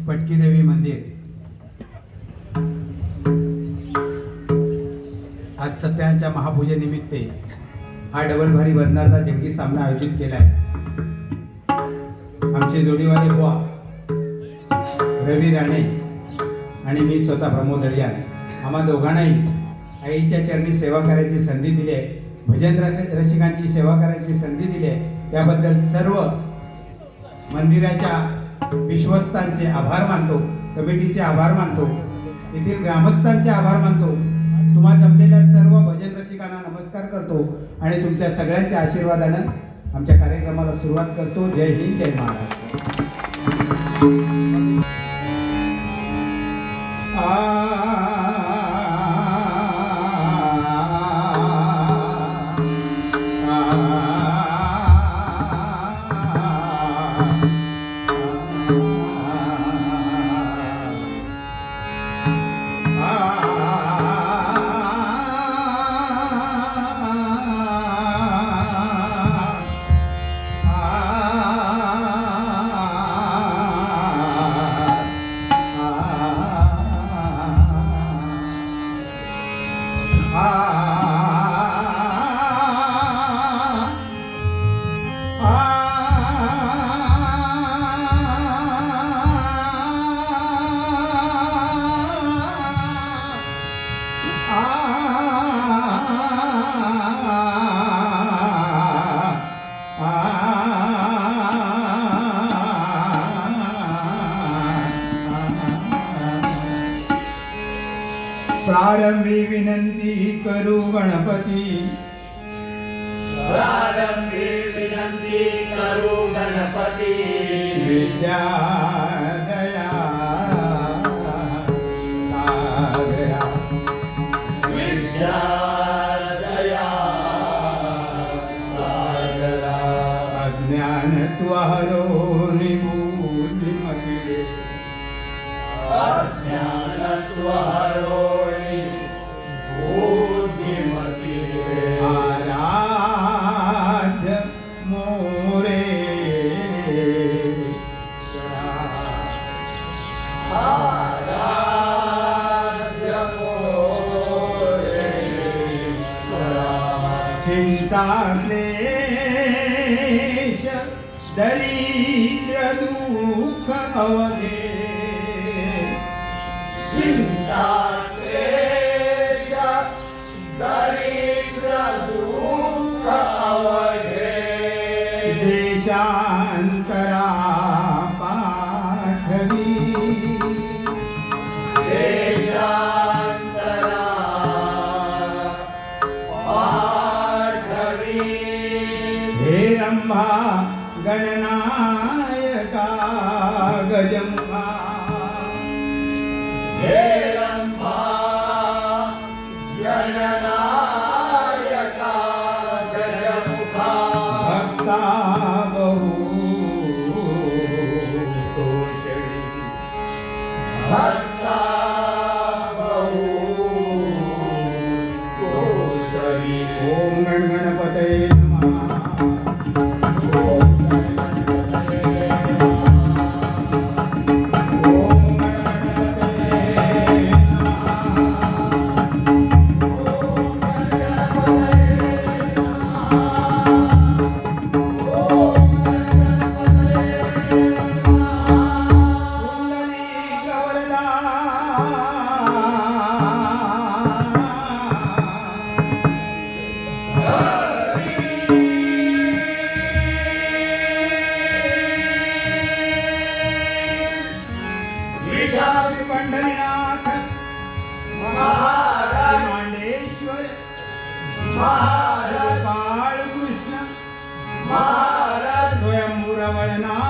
पटकी देवी मंदिर आज सत्याच्या महापूजेनिमित्त हा डबल भारी वजनाचा जंगी सामना आयोजित केलाय। आमचे जोडीवाले बुवा रवी राणे आणि मी स्वतः प्रमोद अलियान आम्हा दोघांनाही आईच्या चरणी सेवा करायची संधी दिली आहे, भजन रसिकांची सेवा करायची संधी दिली आहे। त्याबद्दल सर्व मंदिराच्या विश्वस्तांचे आभार मानतो, कमिटीचे आभार मानतो, येथील ग्रामस्थांचे आभार मानतो। तुम्हा जमलेल्या सर्व भजन रसिकांना नमस्कार करतो आणि तुमच्या सगळ्यांच्या आशीर्वादानं आमच्या कार्यक्रमाला सुरुवात करतो। जय हिंद, जय महाराष्ट्र। प्रारंभी विनंती करू गणपती, प्रारंभी विनंती करू गणपती, विद्या दया सागरा, विद्या दया सागरा, अज्ञान त्वहरो निबुद्धिमती, अज्ञान त्वहरो बुद्धिमती, आराध्य मोरे आराध्य मोरेश्वरा, चिंता क्लेश दरिद्र दुःख अवघे, चिंता क्लेश दरिद्र दुःख अवघे, देशांतरा पाठवी, देशांतरा पाठवी, हे रंभा गणनायका गजमुखा, हे रंभा गणनायका गजमुखा, भक्ता बहु तोषणी, भक्ता बहु तोषणी, ओम गण गणपतये नमः। पंढरीनाथ महाराज, मांडेश्वर महाराज, बाळकृष्ण महाराज, स्वयंभूरवळनाथ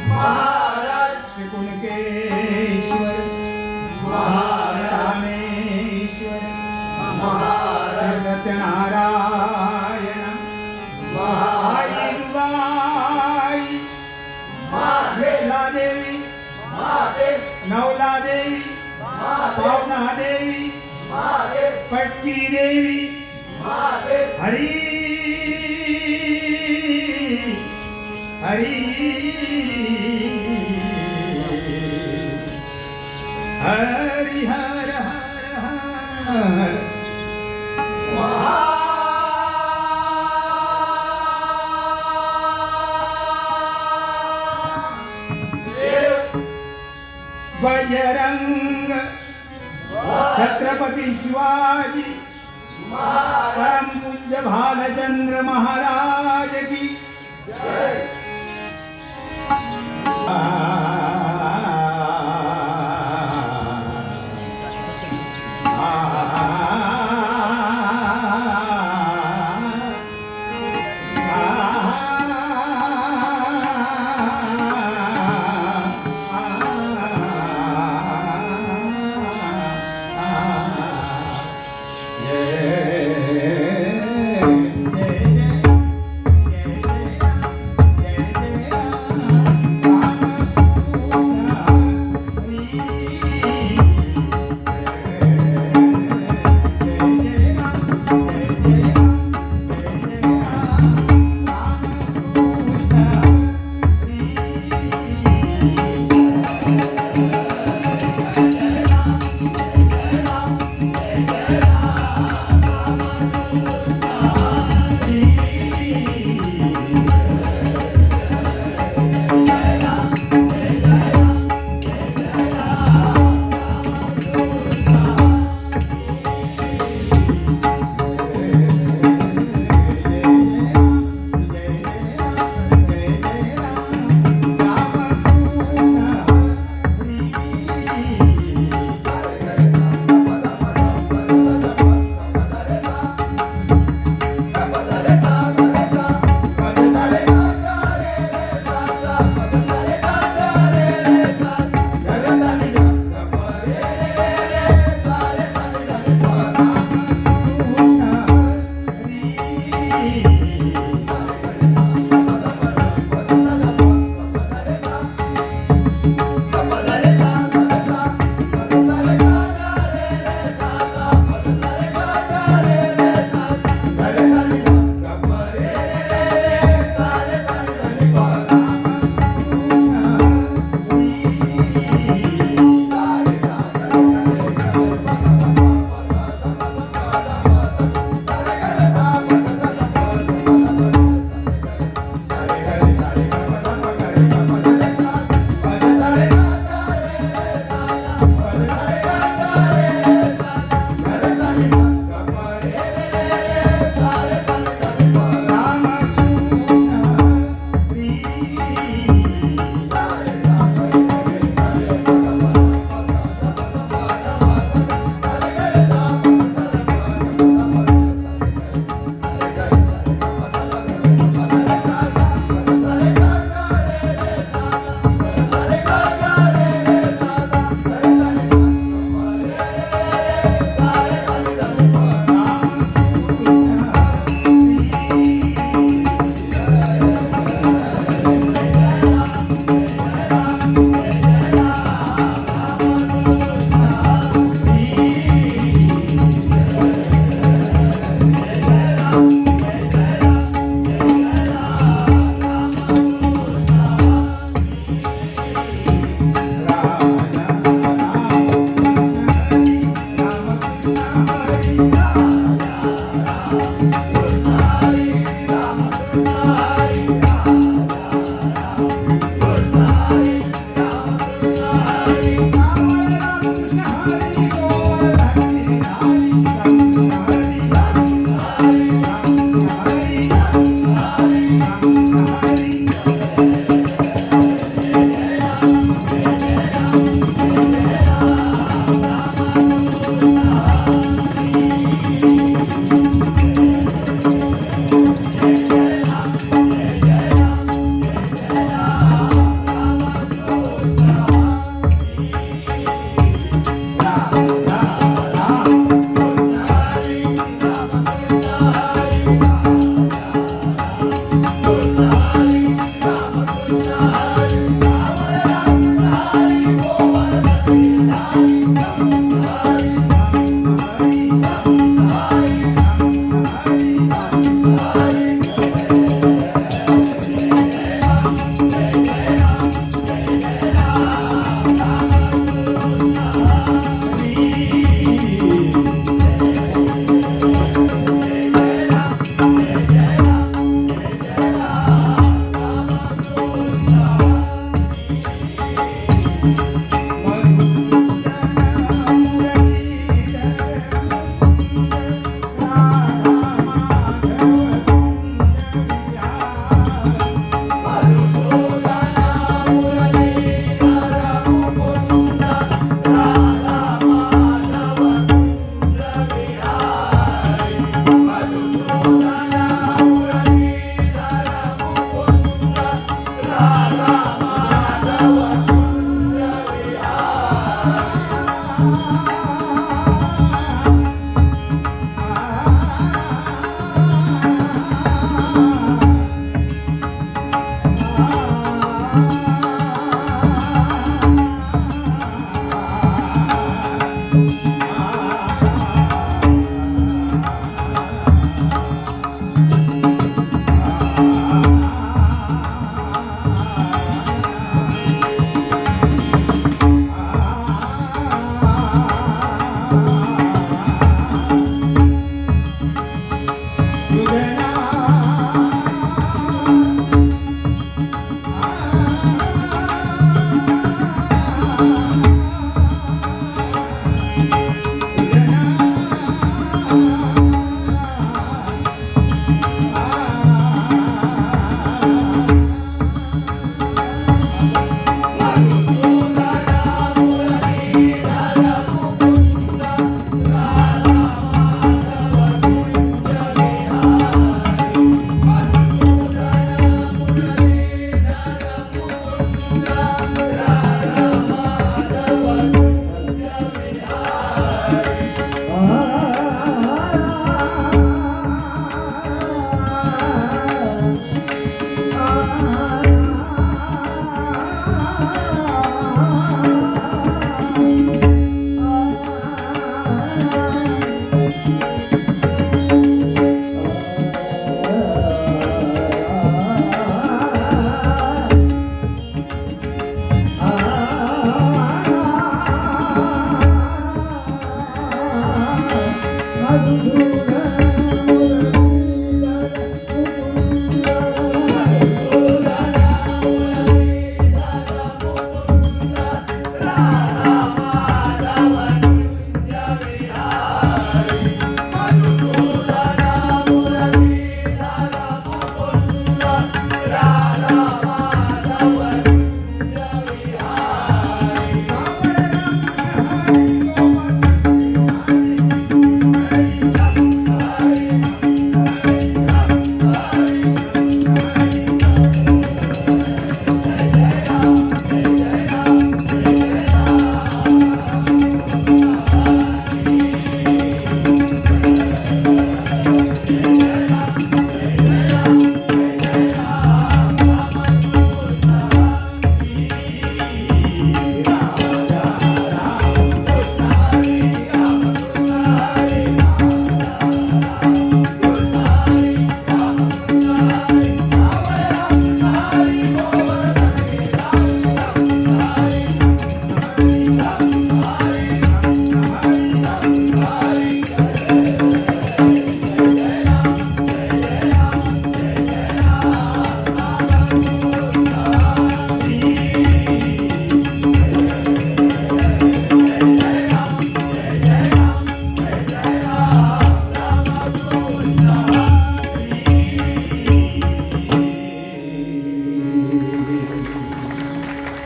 महाराज, श्रीकुणकेश्वर महाराज, रामेश्वर महाराज, सत्यनारायण महाराज, आईबाई देवी, महादेव, नवला देवी, महादेव, पावना देवी, महादेव, पटकी देवी, महादेव, हरी हरी हरी हर हर हर बजरंग छत्रपती शिवाजी परम पूज्य भालचंद्र महाराज की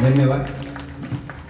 धन्यवाद.